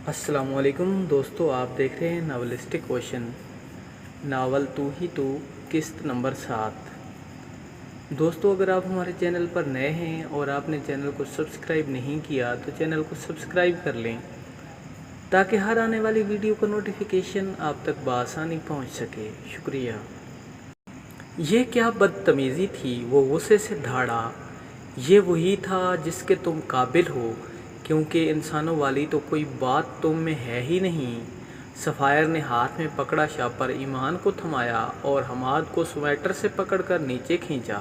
السلام علیکم دوستو، آپ دیکھ رہے ہیں ناولسٹک اوشن، ناول تو ہی تو، قسط نمبر 7۔ دوستو، اگر آپ ہمارے چینل پر نئے ہیں اور آپ نے چینل کو سبسکرائب نہیں کیا تو چینل کو سبسکرائب کر لیں تاکہ ہر آنے والی ویڈیو کا نوٹیفیکیشن آپ تک بآسانی پہنچ سکے۔ شکریہ۔ یہ کیا بدتمیزی تھی، وہ غصے سے دھاڑا، یہ وہی تھا جس کے تم قابل ہو، کیونکہ انسانوں والی تو کوئی بات تم میں ہے ہی نہیں۔ صفائر نے ہاتھ میں پکڑا شاپر، ایمان کو تھمایا اور حماد کو سویٹر سے پکڑ کر نیچے کھینچا۔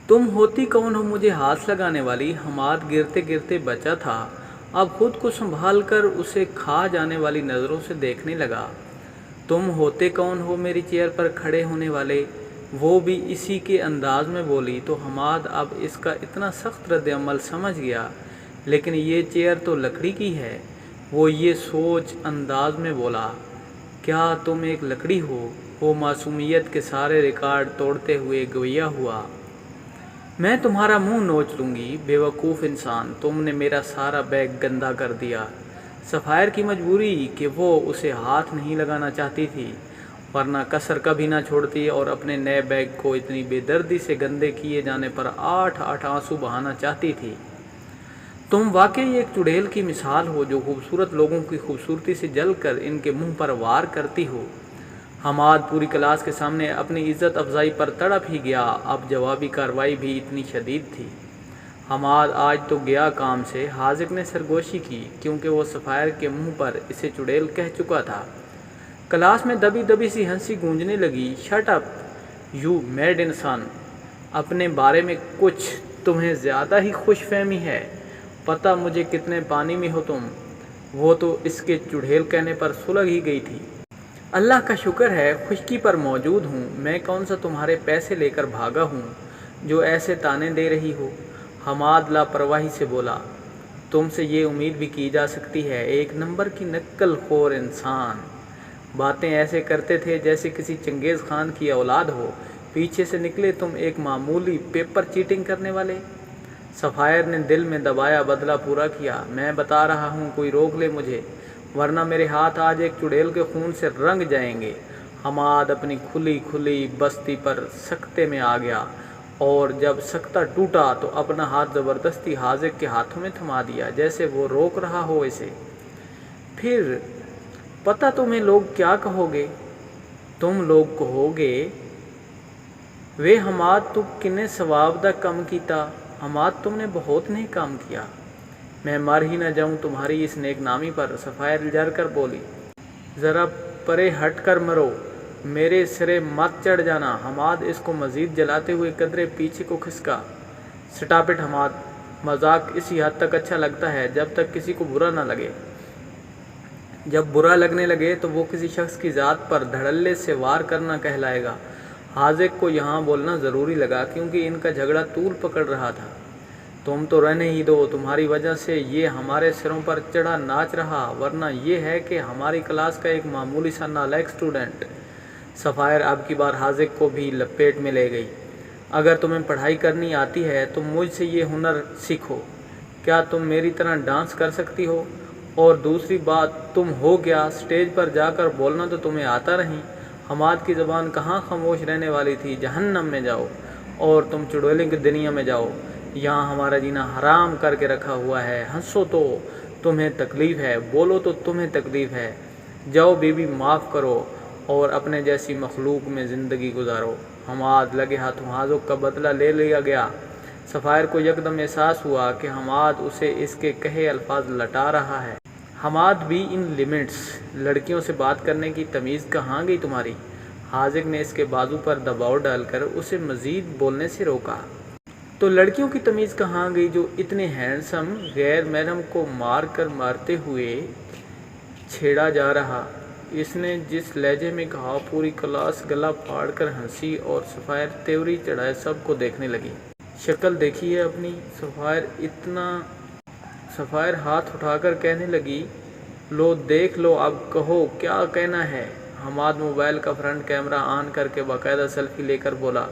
تم ہوتی کون ہو مجھے ہاتھ لگانے والی؟ حماد گرتے گرتے بچا تھا، اب خود کو سنبھال کر اسے کھا جانے والی نظروں سے دیکھنے لگا۔ تم ہوتے کون ہو میری چیئر پر کھڑے ہونے والے؟ وہ بھی اسی کے انداز میں بولی تو حماد اب اس کا اتنا سخت رد عمل سمجھ گیا، لیکن یہ چیئر تو لکڑی کی ہے۔ وہ یہ سوچ انداز میں بولا، کیا تم ایک لکڑی ہو؟ وہ معصومیت کے سارے ریکارڈ توڑتے ہوئے گویا ہوا، میں تمہارا منہ نوچ لوں گی۔ بے وقوف انسان، تم نے میرا سارا بیگ گندا کر دیا۔ صفائر کی مجبوری کہ وہ اسے ہاتھ نہیں لگانا چاہتی تھی، ورنہ کسر کبھی نہ چھوڑتی اور اپنے نئے بیگ کو اتنی بے دردی سے گندے کیے جانے پر 8 آنسو بہانا چاہتی تھی۔ تم واقعی ایک چڑیل کی مثال ہو جو خوبصورت لوگوں کی خوبصورتی سے جل کر ان کے منہ پر وار کرتی ہو۔ حماد پوری کلاس کے سامنے اپنی عزت افزائی پر تڑپ ہی گیا، اب جوابی کارروائی بھی اتنی شدید تھی۔ حماد آج تو گیا کام سے، حاذق نے سرگوشی کی، کیونکہ وہ صفائر کے منہ پر اسے چڑیل کہہ چکا تھا۔ کلاس میں دبی دبی سی ہنسی گونجنے لگی۔ شٹ اپ یو میڈ انسان، اپنے بارے میں کچھ تمہیں زیادہ ہی خوش فہمی ہے، پتہ مجھے کتنے پانی میں ہو تم۔ وہ تو اس کے چڑیل کہنے پر سلگ ہی گئی تھی۔ اللہ کا شکر ہے خشکی پر موجود ہوں، میں کون سا تمہارے پیسے لے کر بھاگا ہوں جو ایسے تانے دے رہی ہو۔ حماد لاپرواہی سے بولا، تم سے یہ امید بھی کی جا سکتی ہے، ایک نمبر کی نقل خور انسان۔ باتیں ایسے کرتے تھے جیسے کسی چنگیز خان کی اولاد ہو، پیچھے سے نکلے تم ایک معمولی پیپر چیٹنگ کرنے والے۔ صفائر نے دل میں دبایا بدلہ پورا کیا، میں بتا رہا ہوں کوئی روک لے مجھے، ورنہ میرے ہاتھ آج ایک چڑیل کے خون سے رنگ جائیں گے۔ حماد اپنی کھلی کھلی بستی پر سکتے میں آ گیا، اور جب سکتہ ٹوٹا تو اپنا ہاتھ زبردستی حاذق کے ہاتھوں میں تھما دیا، جیسے وہ روک رہا ہو اسے۔ پھر پتہ تمہیں لوگ کیا کہو گے؟ تم لوگ کہو گے، وے حماد تو کنے ثواب دا کم کیتا۔ حماد تم نے بہت نیک کام کیا، میں مر ہی نہ جاؤں تمہاری اس نیک نامی پر۔ صفائر جر کر بولی، ذرا پرے ہٹ کر مرو، میرے سرے مت چڑھ جانا۔ حماد اس کو مزید جلاتے ہوئے قدرے پیچھے کو کھسکا۔ سٹاپ اٹ حماد، مذاق اسی حد تک اچھا لگتا ہے جب تک کسی کو برا نہ لگے، جب برا لگنے لگے تو وہ کسی شخص کی ذات پر دھڑلے سے وار کرنا کہلائے گا۔ حاذق کو یہاں بولنا ضروری لگا کیونکہ ان کا جھگڑا طول پکڑ رہا تھا۔ تم تو رہنے ہی دو، تمہاری وجہ سے یہ ہمارے سروں پر چڑھا ناچ رہا، ورنہ یہ ہے کہ ہماری کلاس کا ایک معمولی سا نالائق اسٹوڈنٹ۔ صفائر اب کی بار حاذق کو بھی لپیٹ میں لے گئی، اگر تمہیں پڑھائی کرنی آتی ہے تو مجھ سے یہ ہنر سیکھو۔ کیا تم میری طرح ڈانس کر سکتی ہو؟ اور دوسری بات، تم ہو کیا؟ اسٹیج پر جا کر بولنا تو تمہیں آتا نہیں۔ حماد کی زبان کہاں خاموش رہنے والی تھی۔ جہنم میں جاؤ اور تم چڑیلوں کی دنیا میں جاؤ، یہاں ہمارا جینا حرام کر کے رکھا ہوا ہے۔ ہنسو تو تمہیں تکلیف ہے، بولو تو تمہیں تکلیف ہے۔ جاؤ بیوی، معاف کرو اور اپنے جیسی مخلوق میں زندگی گزارو۔ حماد لگے ہاتھوں حاذق کا بدلہ لے لیا گیا۔ صفائر کو یکدم احساس ہوا کہ حماد اسے اس کے کہے الفاظ لٹا رہا ہے۔ حماد بھی ان لمٹس، لڑکیوں سے بات کرنے کی تمیز کہاں گئی تمہاری؟ حاذق نے اس کے بازو پر دباؤ ڈال کر اسے مزید بولنے سے روکا۔ تو لڑکیوں کی تمیز کہاں گئی جو اتنے ہینڈسم غیر محرم کو مار کر مارتے ہوئے چھیڑا جا رہا؟ اس نے جس لہجے میں کہا پوری کلاس گلا پھاڑ کر ہنسی اور صفائر تیوری چڑھائے سب کو دیکھنے لگی۔ شکل دیکھی ہے اپنی؟ صفائر ہاتھ اٹھا کر کہنے لگی، لو دیکھ لو، اب کہو کیا کہنا ہے۔ حماد موبائل کا فرنٹ کیمرہ آن کر کے باقاعدہ سیلفی لے کر بولا،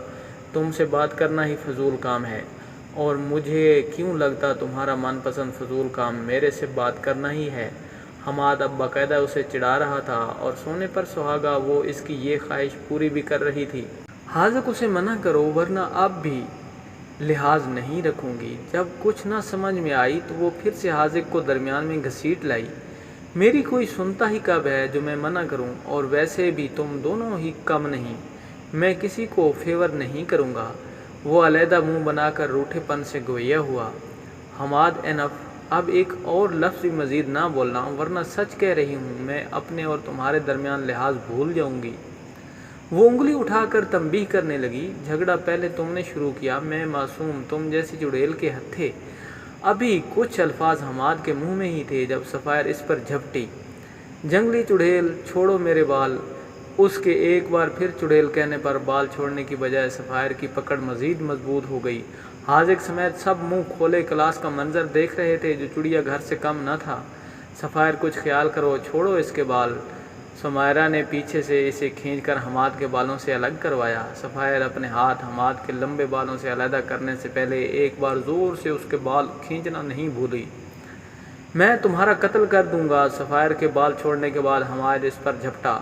تم سے بات کرنا ہی فضول کام ہے، اور مجھے کیوں لگتا تمہارا من پسند فضول کام میرے سے بات کرنا ہی ہے۔ حماد اب باقاعدہ اسے چڑھا رہا تھا اور سونے پر سہاگا وہ اس کی یہ خواہش پوری بھی کر رہی تھی۔ حاذق اسے منع کرو ورنہ اب بھی لحاظ نہیں رکھوں گی۔ جب کچھ نہ سمجھ میں آئی تو وہ پھر سے حاذق کو درمیان میں گھسیٹ لائی۔ میری کوئی سنتا ہی کب ہے جو میں منع کروں، اور ویسے بھی تم دونوں ہی کم نہیں، میں کسی کو فیور نہیں کروں گا۔ وہ علیحدہ منہ بنا کر روٹھے پن سے گویا ہوا۔ حماد انف، اب ایک اور لفظ بھی مزید نہ بولنا ورنہ سچ کہہ رہی ہوں میں اپنے اور تمہارے درمیان لحاظ بھول جاؤں گی۔ وہ انگلی اٹھا کر تنبیہ کرنے لگی، جھگڑا پہلے تم نے شروع کیا، میں معصوم تم جیسی چڑیل کے ہتھے۔ ابھی کچھ الفاظ حماد کے منہ میں ہی تھے جب صفائر اس پر جھپٹی۔ جنگلی چڑیل، چھوڑو میرے بال۔ اس کے ایک بار پھر چڑیل کہنے پر بال چھوڑنے کی بجائے صفائر کی پکڑ مزید مضبوط ہو گئی۔ حاذق سمیت سب منہ کھولے کلاس کا منظر دیکھ رہے تھے جو چڑیا گھر سے کم نہ تھا۔ صفائر، کچھ خیال کرو، چھوڑو اس کے بال۔ سمیرہ نے پیچھے سے اسے کھینچ کر حماد کے بالوں سے الگ کروایا۔ صفائر اپنے ہاتھ حماد کے لمبے بالوں سے علیحدہ کرنے سے پہلے ایک بار زور سے اس کے بال کھینچنا نہیں بھولی۔ میں تمہارا قتل کر دوں گا۔ صفائر کے بال چھوڑنے کے بعد حماد اس پر جھپٹا۔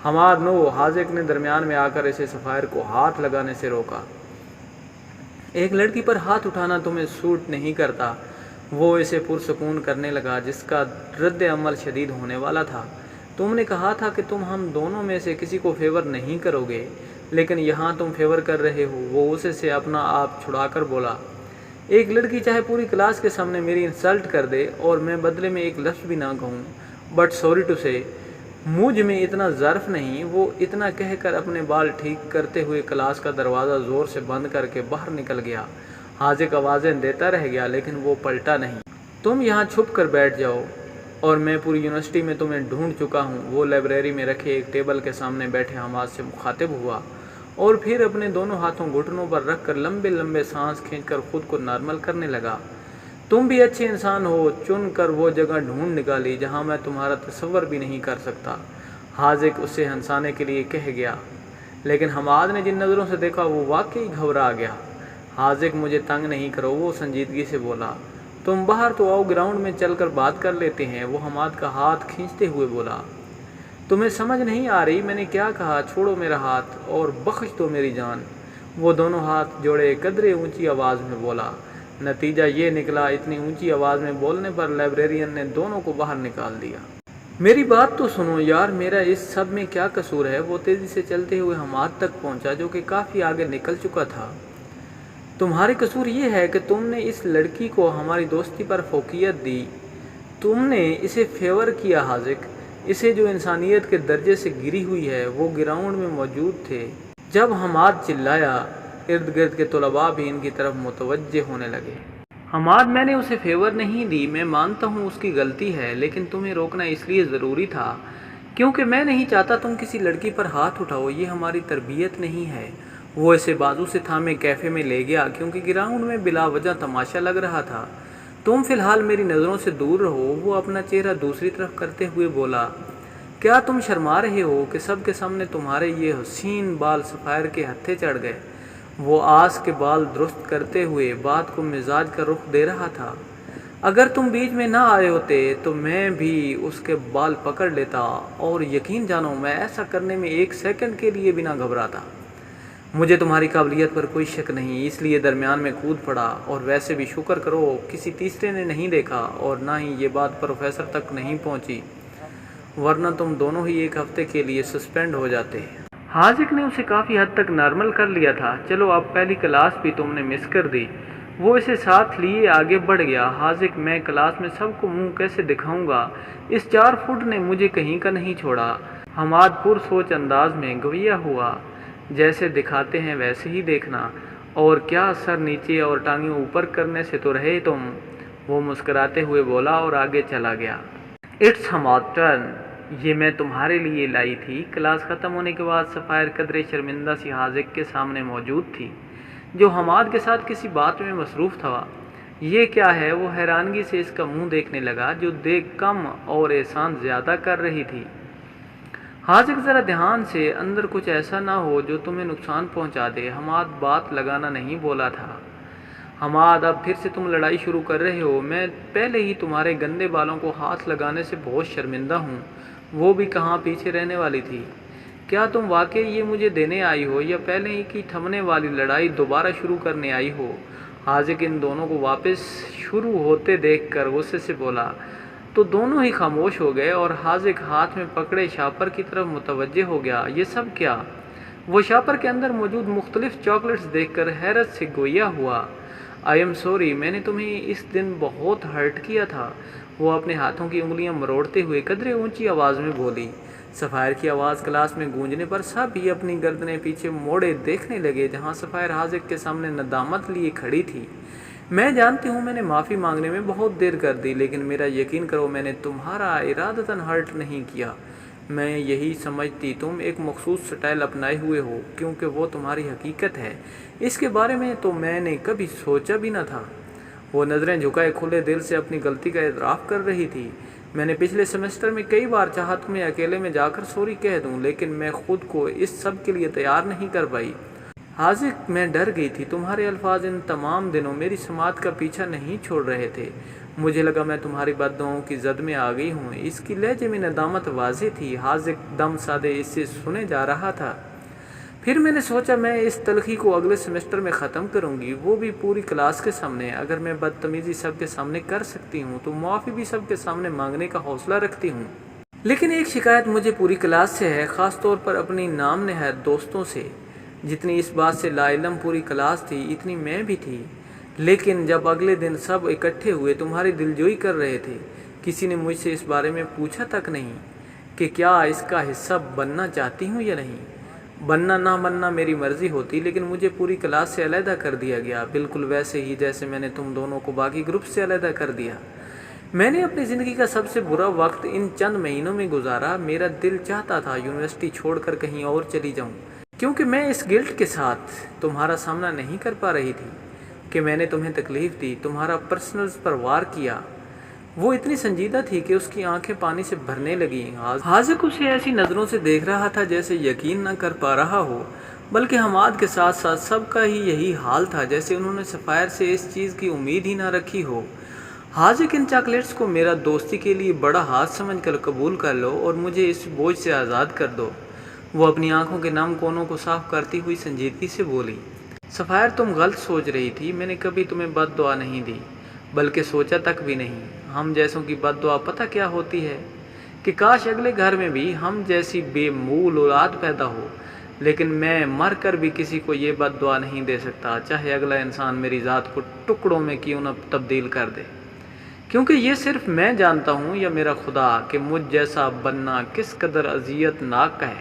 حماد نو! حاذق نے درمیان میں آ کر اسے صفائر کو ہاتھ لگانے سے روکا۔ ایک لڑکی پر ہاتھ اٹھانا تمہیں سوٹ نہیں کرتا۔ وہ اسے پرسکون کرنے لگا جس کا رد عمل شدید ہونے والا تھا۔ تم نے کہا تھا کہ تم ہم دونوں میں سے کسی کو فیور نہیں کرو گے، لیکن یہاں تم فیور کر رہے ہو۔ وہ اسے سے اپنا آپ چھڑا کر بولا، ایک لڑکی چاہے پوری کلاس کے سامنے میری انسلٹ کر دے اور میں بدلے میں ایک لفظ بھی نہ کہوں، بٹ سوری ٹو سے مجھ میں اتنا ظرف نہیں۔ وہ اتنا کہہ کر اپنے بال ٹھیک کرتے ہوئے کلاس کا دروازہ زور سے بند کر کے باہر نکل گیا۔ حاذق آوازیں دیتا رہ گیا لیکن وہ پلٹا نہیں۔ تم یہاں چھپ کر بیٹھ جاؤ اور میں پوری یونیورسٹی میں تمہیں ڈھونڈ چکا ہوں۔ وہ لائبریری میں رکھے ایک ٹیبل کے سامنے بیٹھے حماد سے مخاطب ہوا اور پھر اپنے دونوں ہاتھوں گھٹنوں پر رکھ کر لمبے لمبے سانس کھینچ کر خود کو نارمل کرنے لگا۔ تم بھی اچھے انسان ہو، چن کر وہ جگہ ڈھونڈ نکالی جہاں میں تمہارا تصور بھی نہیں کر سکتا، حاذق اسے ہنسانے کے لیے کہہ گیا۔ لیکن حماد نے جن نظروں سے دیکھا وہ واقعی گھبرا گیا۔ حاذق، مجھے تنگ نہیں کرو، وہ سنجیدگی سے بولا۔ تم باہر تو آؤ، گراؤنڈ میں چل کر بات کر لیتے ہیں۔ وہ حماد کا ہاتھ کھینچتے ہوئے بولا، تمہیں سمجھ نہیں آ رہی میں نے کیا کہا؟ چھوڑو میرا ہاتھ اور بخش دو میری جان۔ وہ دونوں ہاتھ جوڑے قدرے اونچی آواز میں بولا۔ نتیجہ یہ نکلا، اتنی اونچی آواز میں بولنے پر لائبریرین نے دونوں کو باہر نکال دیا۔ میری بات تو سنو یار، میرا اس سب میں کیا قصور ہے؟ وہ تیزی سے چلتے ہوئے حماد تک پہنچا جو کہ کافی آگے نکل چکا تھا۔ تمہاری قصور یہ ہے کہ تم نے اس لڑکی کو ہماری دوستی پر فوقیت دی، تم نے اسے فیور کیا۔ حاذق، اسے جو انسانیت کے درجے سے گری ہوئی ہے۔ وہ گراؤنڈ میں موجود تھے جب حماد چلایا، ارد گرد کے طلباء بھی ان کی طرف متوجہ ہونے لگے۔ حماد، میں نے اسے فیور نہیں دی، میں مانتا ہوں اس کی غلطی ہے، لیکن تمہیں روکنا اس لیے ضروری تھا کیونکہ میں نہیں چاہتا تم کسی لڑکی پر ہاتھ اٹھاؤ، یہ ہماری تربیت نہیں ہے۔ وہ اسے بازو سے تھامے کیفے میں لے گیا کیونکہ گراؤنڈ میں بلا وجہ تماشا لگ رہا تھا۔ تم فی الحال میری نظروں سے دور رہو۔ وہ اپنا چہرہ دوسری طرف کرتے ہوئے بولا، کیا تم شرما رہے ہو کہ سب کے سامنے تمہارے یہ حسین بال صفائر کے ہتھے چڑھ گئے؟ وہ آس کے بال درست کرتے ہوئے بات کو مزاج کا رخ دے رہا تھا۔ اگر تم بیچ میں نہ آئے ہوتے تو میں بھی اس کے بال پکڑ لیتا، اور یقین جانو میں ایسا کرنے میں ایک سیکنڈ کے لیے بھی نہ گھبراتا۔ مجھے تمہاری قابلیت پر کوئی شک نہیں، اس لیے درمیان میں کود پڑا، اور ویسے بھی شکر کرو کسی تیسرے نے نہیں دیکھا اور نہ ہی یہ بات پروفیسر تک نہیں پہنچی، ورنہ تم دونوں ہی ایک ہفتے کے لیے سسپینڈ ہو جاتے۔ حاذق نے اسے کافی حد تک نارمل کر لیا تھا۔ چلو اب پہلی کلاس بھی تم نے مس کر دی۔ وہ اسے ساتھ لیے آگے بڑھ گیا۔ حاذق، میں کلاس میں سب کو منہ کیسے دکھاؤں گا؟ اس 4 فٹ نے مجھے کہیں کا نہیں چھوڑا۔ حماد پر سوچ انداز میں گویا ہوا، جیسے دکھاتے ہیں ویسے ہی دیکھنا، اور کیا سر نیچے اور ٹانگیں اوپر کرنے سے تو رہے تم۔ وہ مسکراتے ہوئے بولا اور آگے چلا گیا۔ اٹس حماد ٹرن، یہ میں تمہارے لیے لائی تھی۔ کلاس ختم ہونے کے بعد صفائر قدرے شرمندہ سی حاذق کے سامنے موجود تھی جو حماد کے ساتھ کسی بات میں مصروف تھا۔ یہ کیا ہے؟ وہ حیرانگی سے اس کا منہ دیکھنے لگا جو دیکھ کم اور احسان زیادہ کر رہی تھی۔ حاذق، ذرا دھیان سے، اندر کچھ ایسا نہ ہو جو تمہیں نقصان پہنچا دے۔ حماد بات لگانا نہیں بولا تھا۔ حماد اب پھر سے تم لڑائی شروع کر رہے ہو، میں پہلے ہی تمہارے گندے بالوں کو ہاتھ لگانے سے بہت شرمندہ ہوں، وہ بھی کہاں پیچھے رہنے والی تھی۔ کیا تم واقعی یہ مجھے دینے آئی ہو یا پہلے ہی کی تھمنے والی لڑائی دوبارہ شروع کرنے آئی ہو؟ حاذق ان دونوں کو واپس شروع ہوتے دیکھ کر غصے سے بولا تو دونوں ہی خاموش ہو گئے اور حاذق ہاتھ میں پکڑے شاپر کی طرف متوجہ ہو گیا۔ یہ سب کیا؟ وہ شاپر کے اندر موجود مختلف چاکلیٹس دیکھ کر حیرت سے گویا ہوا۔ آئی ایم سوری، میں نے تمہیں اس دن بہت ہرٹ کیا تھا، وہ اپنے ہاتھوں کی انگلیاں مروڑتے ہوئے قدرے اونچی آواز میں بولی۔ سفائر کی آواز کلاس میں گونجنے پر سب ہی اپنی گردنیں پیچھے موڑے دیکھنے لگے جہاں سفائر حاذق کے سامنے ندامت لیے کھڑی تھی۔ میں جانتی ہوں میں نے معافی مانگنے میں بہت دیر کر دی، لیکن میرا یقین کرو میں نے تمہارا ارادتاً ہرٹ نہیں کیا۔ میں یہی سمجھتی تم ایک مخصوص سٹائل اپنائے ہوئے ہو کیونکہ وہ تمہاری حقیقت ہے، اس کے بارے میں تو میں نے کبھی سوچا بھی نہ تھا۔ وہ نظریں جھکائے کھلے دل سے اپنی غلطی کا اعتراف کر رہی تھی۔ میں نے پچھلے سیمسٹر میں کئی بار چاہا تمہیں اکیلے میں جا کر سوری کہہ دوں، لیکن میں خود کو اس سب کے لیے تیار نہیں کر پائی۔ حاذق میں ڈر گئی تھی، تمہارے الفاظ ان تمام دنوں میری سماعت کا پیچھا نہیں چھوڑ رہے تھے۔ مجھے لگا میں تمہاری بد دعاؤں کی زد میں آ گئی ہوں۔ اس کی لہجے میں ندامت واضح تھی۔ حاذق دم سادے اس سے سنے جا رہا تھا۔ پھر میں نے سوچا میں اس تلخی کو اگلے سیمسٹر میں ختم کروں گی، وہ بھی پوری کلاس کے سامنے۔ اگر میں بدتمیزی سب کے سامنے کر سکتی ہوں تو معافی بھی سب کے سامنے مانگنے کا حوصلہ رکھتی ہوں۔ لیکن ایک شکایت مجھے پوری کلاس سے ہے، خاص طور پر اپنی نام نہاد دوستوں سے۔ جتنی اس بات سے لا علم پوری کلاس تھی اتنی میں بھی تھی، لیکن جب اگلے دن سب اکٹھے ہوئے تمہاری دلجوئی کر رہے تھے، کسی نے مجھ سے اس بارے میں پوچھا تک نہیں کہ کیا اس کا حصہ بننا چاہتی ہوں یا نہیں۔ بننا نہ بننا میری مرضی ہوتی، لیکن مجھے پوری کلاس سے علیحدہ کر دیا گیا، بالکل ویسے ہی جیسے میں نے تم دونوں کو باقی گروپ سے علیحدہ کر دیا۔ میں نے اپنی زندگی کا سب سے برا وقت ان چند مہینوں میں گزارا۔ میرا دل چاہتا تھا یونیورسٹی چھوڑ کر کہیں اور چلی جاؤں، کیونکہ میں اس گلٹ کے ساتھ تمہارا سامنا نہیں کر پا رہی تھی کہ میں نے تمہیں تکلیف دی، تمہارا پرسنلز پر وار کیا۔ وہ اتنی سنجیدہ تھی کہ اس کی آنکھیں پانی سے بھرنے لگیں۔ حاذق اسے ایسی نظروں سے دیکھ رہا تھا جیسے یقین نہ کر پا رہا ہو، بلکہ حماد کے ساتھ ساتھ سب کا ہی یہی حال تھا، جیسے انہوں نے سفائر سے اس چیز کی امید ہی نہ رکھی ہو۔ حاذق ان چاکلیٹس کو میرا دوستی کے لیے بڑا ہاتھ سمجھ کر قبول کر لو اور مجھے اس بوجھ سے آزاد کر دو۔ وہ اپنی آنکھوں کے نم کونوں کو صاف کرتی ہوئی سنجیدگی سے بولی۔ سفائر تم غلط سوچ رہی تھی، میں نے کبھی تمہیں بد دعا نہیں دی، بلکہ سوچا تک بھی نہیں۔ ہم جیسوں کی بد دعا پتہ کیا ہوتی ہے کہ کاش اگلے گھر میں بھی ہم جیسی بے مول اولاد پیدا ہو، لیکن میں مر کر بھی کسی کو یہ بد دعا نہیں دے سکتا، چاہے اگلا انسان میری ذات کو ٹکڑوں میں کیوں نہ تبدیل کر دے، کیونکہ یہ صرف میں جانتا ہوں یا میرا خدا کہ مجھ جیسا بننا کس قدر اذیت ناک ہے۔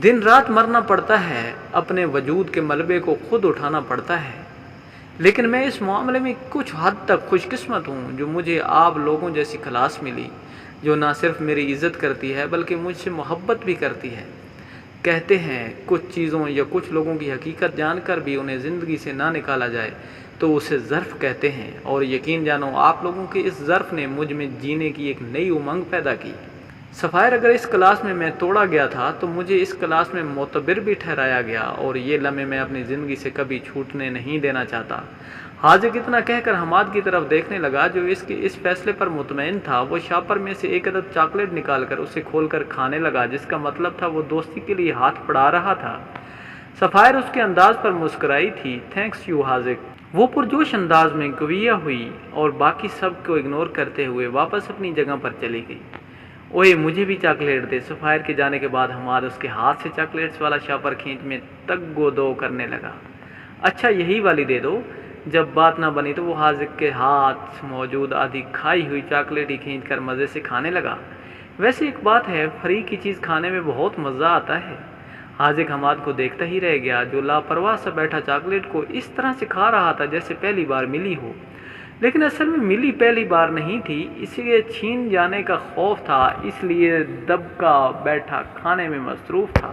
دن رات مرنا پڑتا ہے، اپنے وجود کے ملبے کو خود اٹھانا پڑتا ہے، لیکن میں اس معاملے میں کچھ حد تک خوش قسمت ہوں جو مجھے آپ لوگوں جیسی کلاس ملی، جو نہ صرف میری عزت کرتی ہے بلکہ مجھ سے محبت بھی کرتی ہے۔ کہتے ہیں کچھ چیزوں یا کچھ لوگوں کی حقیقت جان کر بھی انہیں زندگی سے نہ نکالا جائے تو اسے ظرف کہتے ہیں، اور یقین جانو آپ لوگوں کے اس ظرف نے مجھ میں جینے کی ایک نئی امنگ پیدا کی۔ سفائر اگر اس کلاس میں توڑا گیا تھا تو مجھے اس کلاس میں معتبر بھی ٹھہرایا گیا، اور یہ لمحے میں اپنی زندگی سے کبھی چھوٹنے نہیں دینا چاہتا۔ حاذق اتنا کہہ کر حماد کی طرف دیکھنے لگا جو اس کے اس فیصلے پر مطمئن تھا۔ وہ شاپر میں سے ایک عدد چاکلیٹ نکال کر اسے کھول کر کھانے لگا، جس کا مطلب تھا وہ دوستی کے لیے ہاتھ بڑھا رہا تھا۔ سفائر اس کے انداز پر مسکرائی تھی۔ تھینکس یو حاذق، وہ پرجوش انداز میں گویا ہوئی اور باقی سب کو اگنور کرتے ہوئے واپس اپنی جگہ پر چلی گئی۔ اوئے مجھے بھی چاکلیٹ دے۔ سفائر کے جانے کے بعد حماد اس کے ہاتھ سے چاکلیٹس والا شاپر کھینچ میں تگ و دو کرنے لگا۔ اچھا یہی والی دے دو۔ جب بات نہ بنی تو وہ حاذق کے ہاتھ موجود آدھی کھائی ہوئی چاکلیٹ ہی کھینچ کر مزے سے کھانے لگا۔ ویسے ایک بات ہے، فری کی چیز کھانے میں بہت مزہ آتا ہے۔ حاذق حماد کو دیکھتا ہی رہ گیا جو لاپرواہ سا بیٹھا چاکلیٹ کو اس طرح سے کھا رہا تھا جیسے پہلی بار ملی ہو، لیکن اصل میں ملی پہلی بار نہیں تھی، اسی لیے چھین جانے کا خوف تھا، اس لیے دبکا بیٹھا کھانے میں مصروف تھا۔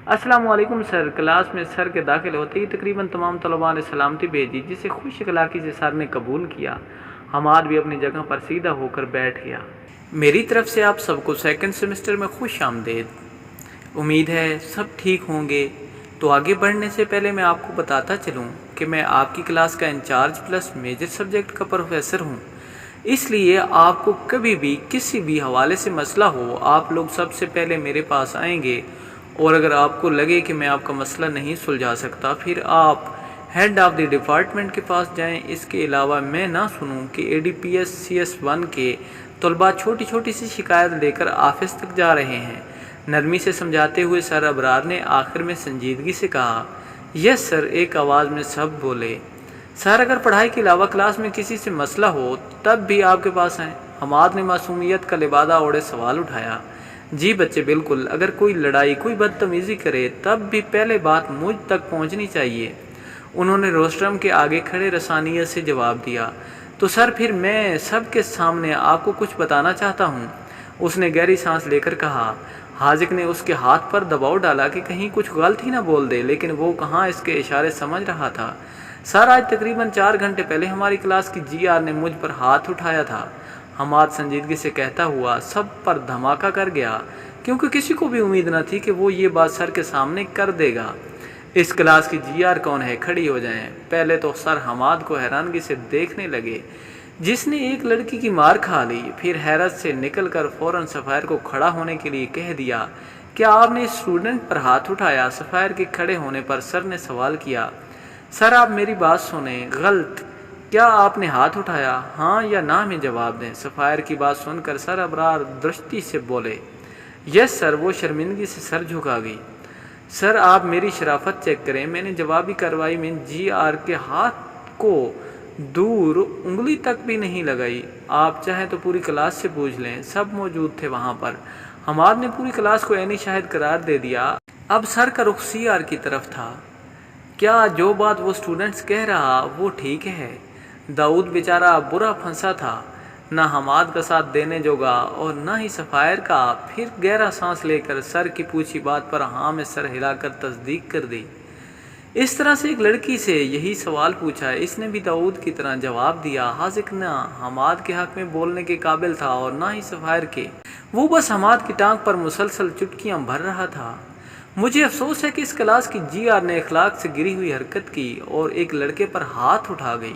السلام علیکم سر۔ کلاس میں سر کے داخل ہوتے ہی تقریباً تمام طلباء نے سلامتی بھیجی، جسے خوش اخلاقی سے سر نے قبول کیا۔ حماد بھی اپنی جگہ پر سیدھا ہو کر بیٹھ گیا۔ میری طرف سے آپ سب کو سیکنڈ سیمسٹر میں خوش آمدید۔ امید ہے سب ٹھیک ہوں گے۔ تو آگے بڑھنے سے پہلے میں آپ کو بتاتا چلوں کہ میں آپ کی کلاس کا انچارج پلس میجر سبجیکٹ کا پروفیسر ہوں، اس لیے آپ کو کبھی بھی کسی بھی حوالے سے مسئلہ ہو آپ لوگ سب سے پہلے میرے پاس آئیں گے، اور اگر آپ کو لگے کہ میں آپ کا مسئلہ نہیں سلجھا سکتا پھر آپ ہیڈ آف دی ڈپارٹمنٹ کے پاس جائیں۔ اس کے علاوہ میں نہ سنوں کہ A D P S C S 1 کے طلباء چھوٹی چھوٹی سی شکایت لے کر آفس تک جا رہے ہیں۔ نرمی سے سمجھاتے ہوئے سر ابرار نے آخر میں سنجیدگی سے کہا، یس سر، ایک آواز میں سب بولے۔ سر اگر پڑھائی کے علاوہ کلاس میں کسی سے مسئلہ ہو تب بھی آپ کے پاس آئیں۔ حماد نے معصومیت کا لبادہ اوڑھے سوال اٹھایا۔ جی بچے بالکل، اگر کوئی لڑائی کوئی بدتمیزی کرے تب بھی پہلے بات مجھ تک پہنچنی چاہیے۔ انہوں نے روسٹرم کے آگے کھڑے رسانیت سے جواب دیا۔ تو سر پھر میں سب کے سامنے آپ کو کچھ بتانا چاہتا ہوں، اس نے گہری سانس لے کر کہا۔ حاذق نے اس کے ہاتھ پر دباؤ ڈالا کہ کہیں کچھ غلط ہی نہ بول دے، لیکن وہ کہاں اس کے اشارے سمجھ رہا تھا۔ سر آج تقریباً 4 گھنٹے پہلے ہماری کلاس کی جی آر نے مجھ پر ہاتھ اٹھایا تھا، حماد سنجیدگی سے کہتا ہوا سب پر دھماکہ کر گیا، کیونکہ کسی کو بھی امید نہ تھی کہ وہ یہ بات سر کے سامنے کر دے گا۔ اس کلاس کی جی آر کون ہے؟ کھڑی ہو جائیں۔ پہلے تو سر حماد کو حیرانگی سے دیکھنے لگے، جس نے ایک لڑکی کی مار کھا لی، پھر حیرت سے نکل کر فوراً سفیر کو کھڑا ہونے کے لیے کہہ دیا، کیا آپ نے اسٹوڈنٹ پر ہاتھ اٹھایا؟ سفیر کے کھڑے ہونے پر سر نے سوال کیا، سر آپ میری بات سنیں، غلط، کیا آپ نے ہاتھ اٹھایا؟ ہاں یا نہ میں جواب دیں۔ سفیر کی بات سن کر سر ابرار درستی سے بولے، یس سر۔ وہ شرمندگی سے سر جھکا گئی۔ سر آپ میری شرافت چیک کریں، میں نے جوابی کارروائی میں جی آر کے ہاتھ کو دور انگلی تک بھی نہیں لگائی۔ آپ چاہیں تو پوری کلاس سے پوچھ لیں، سب موجود تھے وہاں پر۔ حماد نے پوری کلاس کو عینی شاہد قرار دے دیا۔ اب سر کا رخ سی آر کی طرف تھا۔ کیا جو بات وہ اسٹوڈنٹس کہہ رہا وہ ٹھیک ہے؟ داؤد بیچارہ برا پھنسا تھا، نہ حماد کا ساتھ دینے جوگا اور نہ ہی سفیر کا۔ پھر گہرا سانس لے کر سر کی پوچھی بات پر ہاں میں سر ہلا کر تصدیق کر دی۔ اس طرح سے ایک لڑکی سے یہی سوال پوچھا، اس نے بھی داؤد کی طرح جواب دیا۔ حاذق نہ حماد کے حق میں بولنے کے قابل تھا اور نہ ہی سفیر کے، وہ بس حماد کی ٹانگ پر مسلسل چٹکیاں بھر رہا تھا۔ مجھے افسوس ہے کہ اس کلاس کی جی آر نے اخلاق سے گری ہوئی حرکت کی اور ایک لڑکے پر ہاتھ اٹھا گئی۔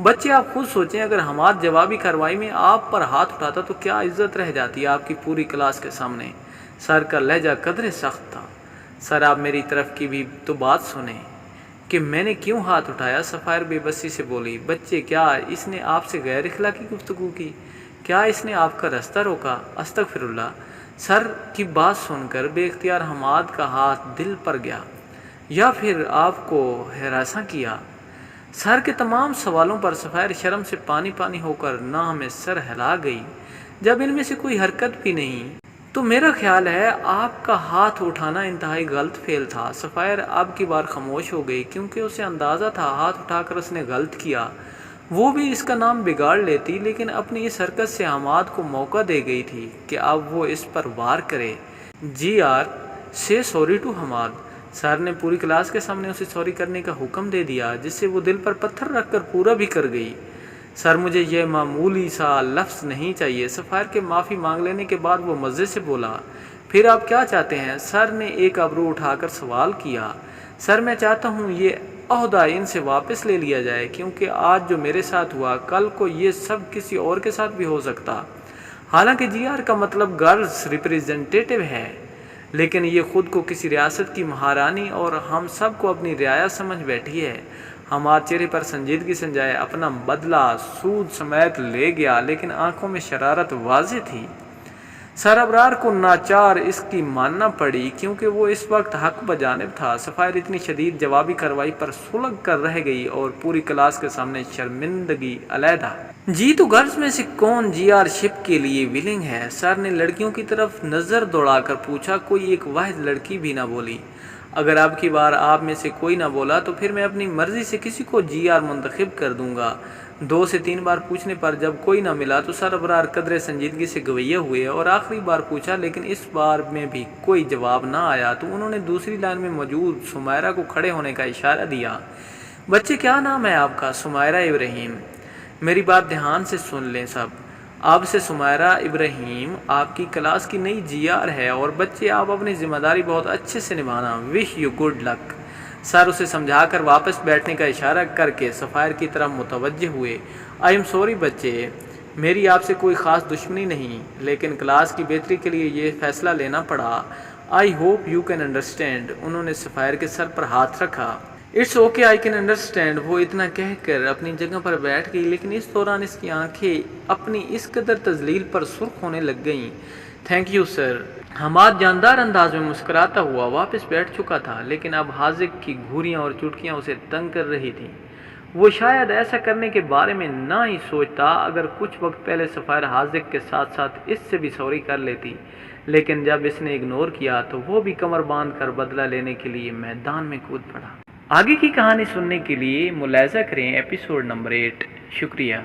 بچے آپ خود سوچیں، اگر حماد جوابی کارروائی میں آپ پر ہاتھ اٹھاتا تو کیا عزت رہ جاتی آپ کی پوری کلاس کے سامنے۔ سر کا لہجہ قدرے سخت تھا۔ سر آپ میری طرف کی بھی تو بات سنیں کہ میں نے کیوں ہاتھ اٹھایا۔ سفیر بے بسی سے بولی، بچے کیا اس نے آپ سے غیر اخلاقی گفتگو کی؟ کیا اس نے آپ کا راستہ روکا؟ استغفر اللہ۔ سر کی بات سن کر بے اختیار حماد کا ہاتھ دل پر گیا، یا پھر آپ کو ہراساں کیا؟ سر کے تمام سوالوں پر سفیر شرم سے پانی پانی ہو کر نہ میں سر ہلا گئی۔ جب ان میں سے کوئی حرکت بھی نہیں تو میرا خیال ہے آپ کا ہاتھ اٹھانا انتہائی غلط فعل تھا۔ سفیر اب کی بار خاموش ہو گئی، کیونکہ اسے اندازہ تھا ہاتھ اٹھا کر اس نے غلط کیا، وہ بھی اس کا نام بگاڑ لیتی، لیکن اپنی اس حرکت سے حماد کو موقع دے گئی تھی کہ اب وہ اس پر وار کرے۔ جی آر سے سوری ٹو حماد۔ سر نے پوری کلاس کے سامنے اسے سوری کرنے کا حکم دے دیا، جس سے وہ دل پر پتھر رکھ کر پورا بھی کر گئی۔ سر مجھے یہ معمولی سا لفظ نہیں چاہیے۔ سفیر کے معافی مانگ لینے کے بعد وہ مزے سے بولا، پھر آپ کیا چاہتے ہیں؟ سر نے ایک ابرو اٹھا کر سوال کیا۔ سر میں چاہتا ہوں یہ عہدہ ان سے واپس لے لیا جائے، کیونکہ آج جو میرے ساتھ ہوا کل کو یہ سب کسی اور کے ساتھ بھی ہو سکتا۔ حالانکہ جی آر کا مطلب گرلز ریپریزنٹیٹیو ہے، لیکن یہ خود کو کسی ریاست کی مہارانی اور ہم سب کو اپنی رعایا سمجھ بیٹھی ہے۔ حماد چہرے پر سنجیدگی سنجائے اپنا بدلہ سود سمیت لے گیا، لیکن آنکھوں میں شرارت واضح تھی۔ سر ابرار کو ناچار اس کی ماننا پڑی، کیونکہ وہ اس وقت حق بجانب تھا۔ سفیر اتنی شدید جوابی کارروائی پر سلگ کر رہ گئی اور پوری کلاس کے سامنے شرمندگی علیحدہ۔ جی تو گرلز میں سے کون جی آر شپ کے لیے ولنگ ہے؟ سر نے لڑکیوں کی طرف نظر دوڑا کر پوچھا۔ کوئی ایک واحد لڑکی بھی نہ بولی۔ اگر اب کی بار آپ میں سے کوئی نہ بولا تو پھر میں اپنی مرضی سے کسی کو جی آر منتخب کر دوں گا۔ 2 سے 3 بار پوچھنے پر جب کوئی نہ ملا تو سر ابرار قدرے سنجیدگی سے گویہ ہوئے اور آخری بار پوچھا، لیکن اس بار میں بھی کوئی جواب نہ آیا تو انہوں نے دوسری لائن میں موجود سمیرہ کو کھڑے ہونے کا اشارہ دیا۔ بچے کیا نام ہے آپ کا؟ سمیرہ ابراہیم۔ میری بات دھیان سے سن لیں سب، اب سے سمیرہ ابراہیم آپ کی کلاس کی نئی جی آر ہے، اور بچے آپ اپنی ذمہ داری بہت اچھے سے نبھانا۔ Wish you good luck. سر اسے سمجھا کر واپس بیٹھنے کا اشارہ کر کے سفائر کی طرف متوجہ ہوئے۔ آئی ایم سوری بچے، میری آپ سے کوئی خاص دشمنی نہیں، لیکن کلاس کی بہتری کے لیے یہ فیصلہ لینا پڑا۔ I hope you can understand. انہوں نے سفائر کے سر پر ہاتھ رکھا۔ It's okay I can understand. وہ اتنا کہہ کر اپنی جگہ پر بیٹھ گئی، لیکن اس دوران اس کی آنکھیں اپنی اس قدر تذلیل پر سرخ ہونے لگ گئیں۔ Thank you sir. حماد جاندار انداز میں مسکراتا ہوا واپس بیٹھ چکا تھا، لیکن اب حاذق کی گھوریاں اور چٹکیاں اسے تنگ کر رہی تھیں۔ وہ شاید ایسا کرنے کے بارے میں نہ ہی سوچتا اگر کچھ وقت پہلے سفائر حاذق کے ساتھ ساتھ اس سے بھی سوری کر لیتی، لیکن جب اس نے اگنور کیا تو وہ بھی کمر باندھ کر بدلہ لینے کے لیے میدان میں کود پڑا۔ آگے کی کہانی سننے کے لیے ملاحظہ کریں ایپیسوڈ نمبر 8۔ شکریہ۔